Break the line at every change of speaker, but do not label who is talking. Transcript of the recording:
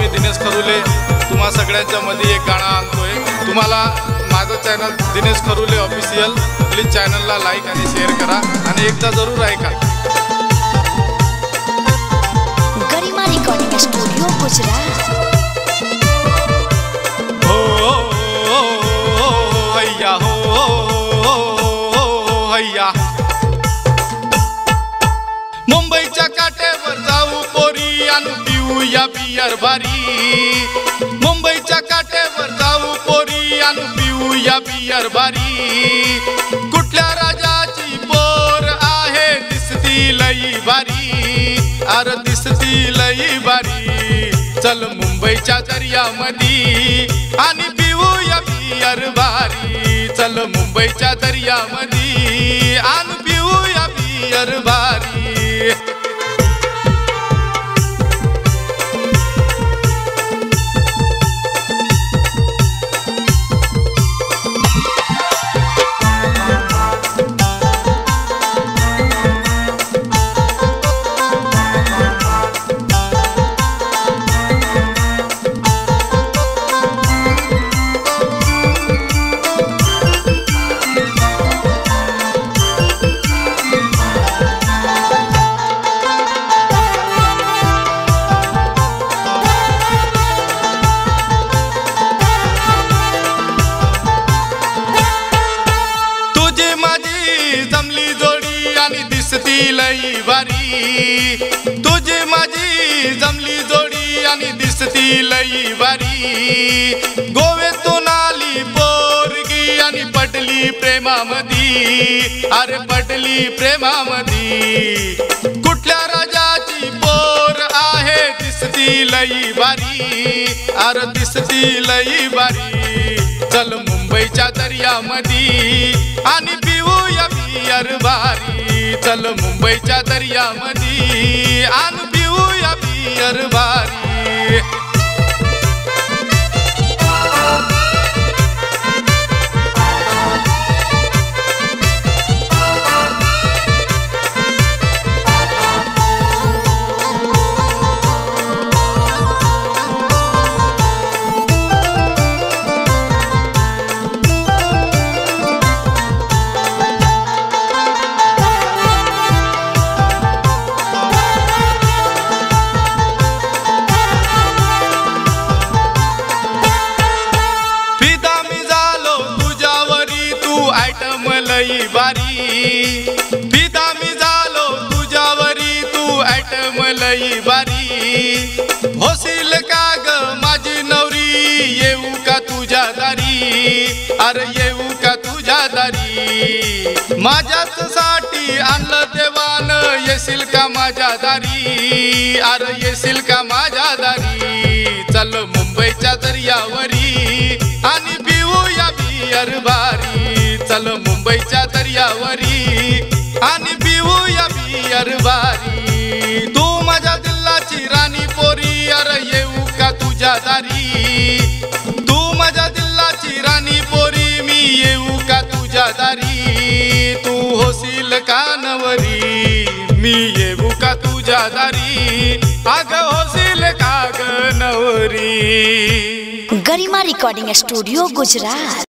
मी दिनेश खरुले तुम्हा सगळ्यांच्या मध्ये एक गाणं आणतोय। तुम्हाला माझं चॅनल दिनेश खरुले ऑफिशियल प्लीज चॅनलला लाईक आणि शेअर करा आणि एकदा जरूर ऐका।
गरिमा रिकॉर्डिंग स्टूडियो गुजरात।
हो हैया हो हैया मुंबईच्या काठेवर जाऊ पोरी आणू पिऊया बियर बारी। मुंबईच्या काठेवर जाऊ पोरी आणू पिऊया बियर बारी। कुठल्या राजाची पोर आहे दिसती लई बारी, अरे दिसती लई बारी। चल मुंबईच्या दर्यामधी आणि पिऊया बियर बारी। चल मुंबईच्या दर्यामधी आणि पिऊया बियर बारी। दिसती लई बारी, तुझी माझी जमली जोडी आणि दिसती लई बारी। गोव्यातून आली पोरगी आणि पडली प्रेमामधी, अरे पडली प्रेमामधी। कुठल्या राजाची पोर आहे दिसती लई बारी, अरे दिसती लई बारी। चल मुंबईच्या दर्यामधी आणि पिऊया बियर बारी। चल मुंबईच्या दर्यामधी आणि पिऊया बियर बारी। लई बारी फिदा मी झालो तुझ्यावरी, तू ॲटम लई बारी। होशील का ग माझी नवरी येऊ का तुझ्या दारी, अरे येऊ का तुझ्या दारी। माझ्याच साठी आणलं देवान येशील का माझ्या दारी, अरे येशील का माझ्या दारी। चल मुंबईच्या दर्यावरी आणि पिऊया बियर बारी। चल मुंबईच्या दर्यावरी आणि पिऊया बियर बारी। तू माझ्या दिलाची राणी पोरी, अरे येऊ का तुझ्या दारी। तू माझ्या दिलाची राणी पोरी, मी येऊ का तुझ्या दारी। तू होशील का नवरी, मी येऊ का तुझ्या दारी। अग होशील का ग नवरी।
गरिमा रिकॉर्डिंग स्टूडियो गुजरात।